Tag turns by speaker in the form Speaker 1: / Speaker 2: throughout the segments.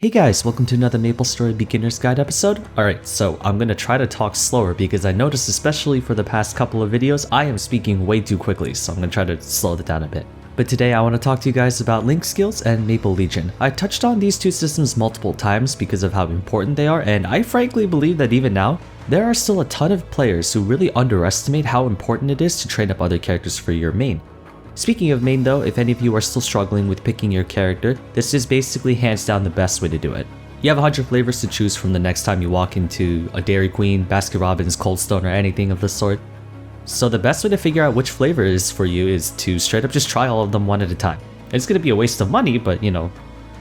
Speaker 1: Hey guys, welcome to another MapleStory Beginner's Guide episode. Alright, so I'm gonna try to talk slower because I noticed, especially for the past couple of videos, I am speaking way too quickly, so I'm gonna try to slow it down a bit. But today I want to talk to you guys about Link skills and Maple Legion. I touched on these two systems multiple times because of how important they are, and I frankly believe that even now, there are still a ton of players who really underestimate how important it is to train up other characters for your main. Speaking of main though, if any of you are still struggling with picking your character, this is basically hands down the best way to do it. You have 100 flavors to choose from the next time you walk into a Dairy Queen, Baskin Robbins, Cold Stone, or anything of the sort. So the best way to figure out which flavor is for you is to straight up just try all of them one at a time. It's gonna be a waste of money, but you know.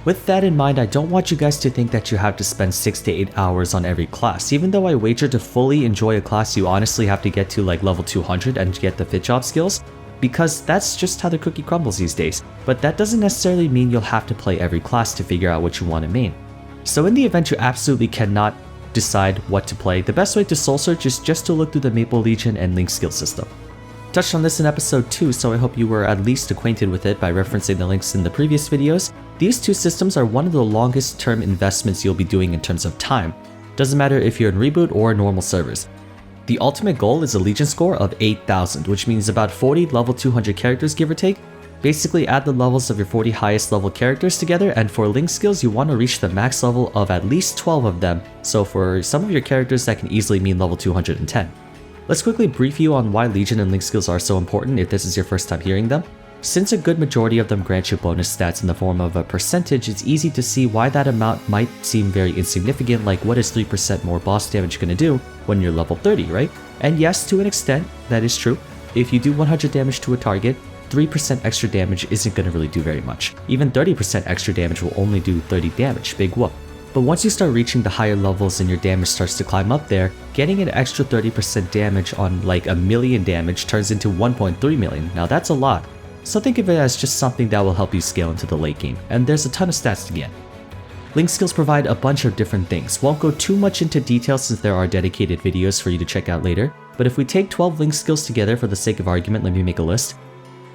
Speaker 1: With that in mind, I don't want you guys to think that you have to spend 6 to 8 hours on every class. Even though I wager to fully enjoy a class, you honestly have to get to like level 200 and get the fit job skills, because that's just how the cookie crumbles these days. But that doesn't necessarily mean you'll have to play every class to figure out what you want to main. So in the event you absolutely cannot decide what to play, the best way to soul search is just to look through the Maple Legion and Link skill system. Touched on this in episode 2, so I hope you were at least acquainted with it by referencing the links in the previous videos. These two systems are one of the longest term investments you'll be doing in terms of time. Doesn't matter if you're in reboot or normal servers. The ultimate goal is a Legion score of 8,000, which means about 40 level 200 characters give or take. Basically add the levels of your 40 highest level characters together, and for Link skills you want to reach the max level of at least 12 of them, so for some of your characters that can easily mean level 210. Let's quickly brief you on why Legion and Link skills are so important if this is your first time hearing them. Since a good majority of them grant you bonus stats in the form of a percentage, it's easy to see why that amount might seem very insignificant, like what is 3% more boss damage going to do when you're level 30, right? And yes, to an extent, that is true. If you do 100 damage to a target, 3% extra damage isn't going to really do very much. Even 30% extra damage will only do 30 damage, big whoop. But once you start reaching the higher levels and your damage starts to climb up there, getting an extra 30% damage on like a million damage turns into 1.3 million. Now that's a lot. So think of it as just something that will help you scale into the late game, and there's a ton of stats to get. Link skills provide a bunch of different things. Won't go too much into detail since there are dedicated videos for you to check out later, but if we take 12 Link skills together for the sake of argument, let me make a list.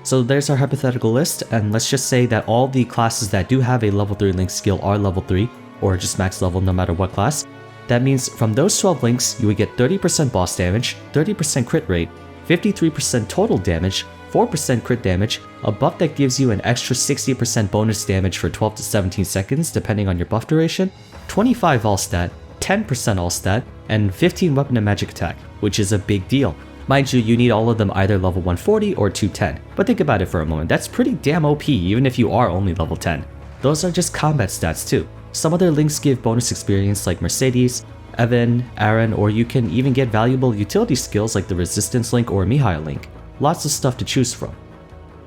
Speaker 1: So there's our hypothetical list, and let's just say that all the classes that do have a level 3 Link skill are level 3, or just max level no matter what class. That means from those 12 links, you would get 30% boss damage, 30% crit rate, 53% total damage, 4% crit damage, a buff that gives you an extra 60% bonus damage for 12 to 17 seconds depending on your buff duration, 25 all stat, 10% all stat, and 15 weapon and magic attack, which is a big deal. Mind you, you need all of them either level 140 or 210, but think about it for a moment, that's pretty damn OP even if you are only level 10. Those are just combat stats too. Some other links give bonus experience like Mercedes, Evan, Aaron, or you can even get valuable utility skills like the Resistance Link or Mihai Link. Lots of stuff to choose from.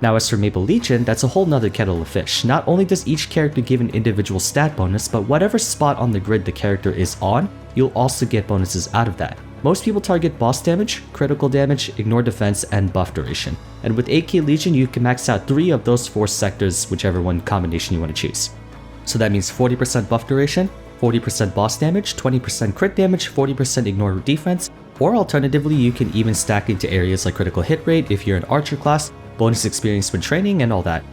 Speaker 1: Now as for Maple Legion, that's a whole nother kettle of fish. Not only does each character give an individual stat bonus, but whatever spot on the grid the character is on, you'll also get bonuses out of that. Most people target boss damage, critical damage, ignore defense, and buff duration. And with 8k Legion, you can max out 3 of those 4 sectors, whichever one combination you want to choose. So that means 40% buff duration, 40% boss damage, 20% crit damage, 40% ignore defense, or alternatively you can even stack into areas like critical hit rate if you're an archer class, bonus experience when training, and all that.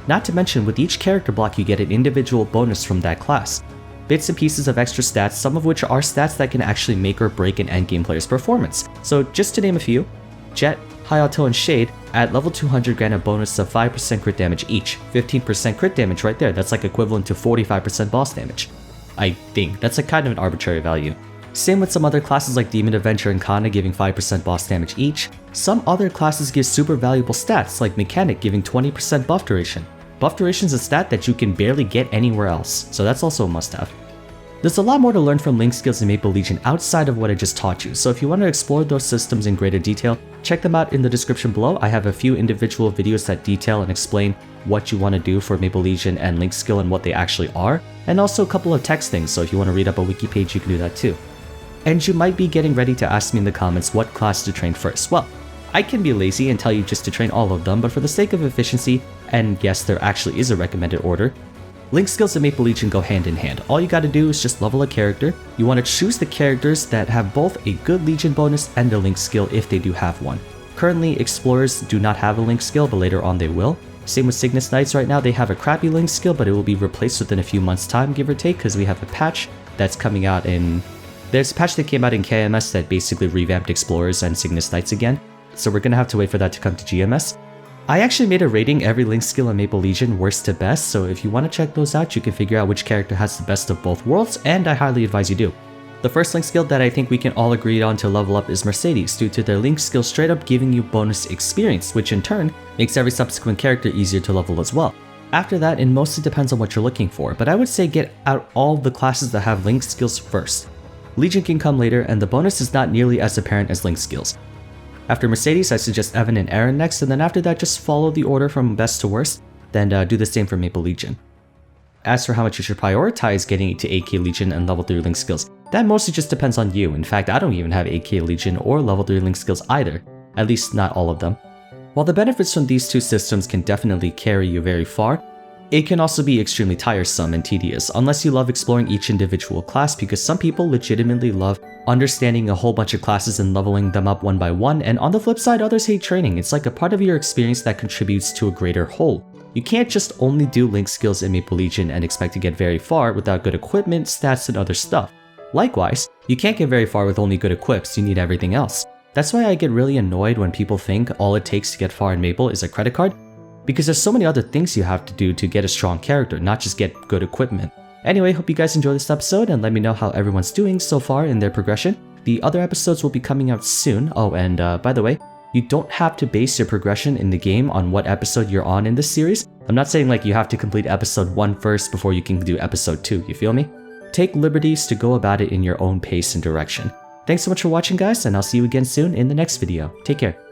Speaker 1: Not to mention, with each character block you get an individual bonus from that class. Bits and pieces of extra stats, some of which are stats that can actually make or break an endgame player's performance. So just to name a few, Jet, High Auto, and Shade at level 200 grant a bonus of 5% crit damage each. 15% crit damage right there, that's like equivalent to 45% boss damage. I think that's a kind of an arbitrary value. Same with some other classes like Demon Avenger and Kana giving 5% boss damage each. Some other classes give super valuable stats like Mechanic giving 20% buff duration. Buff duration is a stat that you can barely get anywhere else, so that's also a must-have. There's a lot more to learn from Link skills in Maple Legion outside of what I just taught you, so if you want to explore those systems in greater detail, check them out in the description below. I have a few individual videos that detail and explain what you want to do for Maple Legion and Link skill and what they actually are, and also a couple of text things, so if you want to read up a wiki page you can do that too. And you might be getting ready to ask me in the comments what class to train first. Well, I can be lazy and tell you just to train all of them, but for the sake of efficiency, and yes, there actually is a recommended order, Link skills and Maple Legion go hand in hand. All you gotta do is just level a character. You want to choose the characters that have both a good Legion bonus and a Link skill if they do have one. Currently, Explorers do not have a Link skill, but later on they will. Same with Cygnus Knights. Right now they have a crappy Link skill, but it will be replaced within a few months time, give or take, because we have a patch that's coming out in... There's a patch that came out in KMS that basically revamped Explorers and Cygnus Knights again, so we're gonna have to wait for that to come to GMS. I actually made a rating every Link skill in Maple Legion worst to best, so if you want to check those out, you can figure out which character has the best of both worlds, and I highly advise you do. The first Link skill that I think we can all agree on to level up is Mercedes, due to their Link skill straight up giving you bonus experience, which in turn makes every subsequent character easier to level as well. After that, it mostly depends on what you're looking for, but I would say get out all the classes that have Link skills first. Legion can come later, and the bonus is not nearly as apparent as Link skills. After Mercedes, I suggest Evan and Aaron next, and then after that just follow the order from best to worst, then do the same for Maple Legion. As for how much you should prioritize getting to 8k Legion and level 3 Link skills, that mostly just depends on you. In fact, I don't even have 8k Legion or level 3 Link skills either, at least not all of them. While the benefits from these two systems can definitely carry you very far, it can also be extremely tiresome and tedious unless you love exploring each individual class, because some people legitimately love understanding a whole bunch of classes and leveling them up one by one, and on the flip side, others hate training. It's like a part of your experience that contributes to a greater whole. You can't just only do Link skills in Maple Legion and expect to get very far without good equipment, stats, and other stuff. Likewise, you can't get very far with only good equips, you need everything else. That's why I get really annoyed when people think all it takes to get far in Maple is a credit card, because there's so many other things you have to do to get a strong character, not just get good equipment. Anyway, hope you guys enjoyed this episode, and let me know how everyone's doing so far in their progression. The other episodes will be coming out soon. Oh, and by the way, you don't have to base your progression in the game on what episode you're on in this series. I'm not saying like you have to complete episode 1 first before you can do episode 2, you feel me? Take liberties to go about it in your own pace and direction. Thanks so much for watching, guys, and I'll see you again soon in the next video. Take care.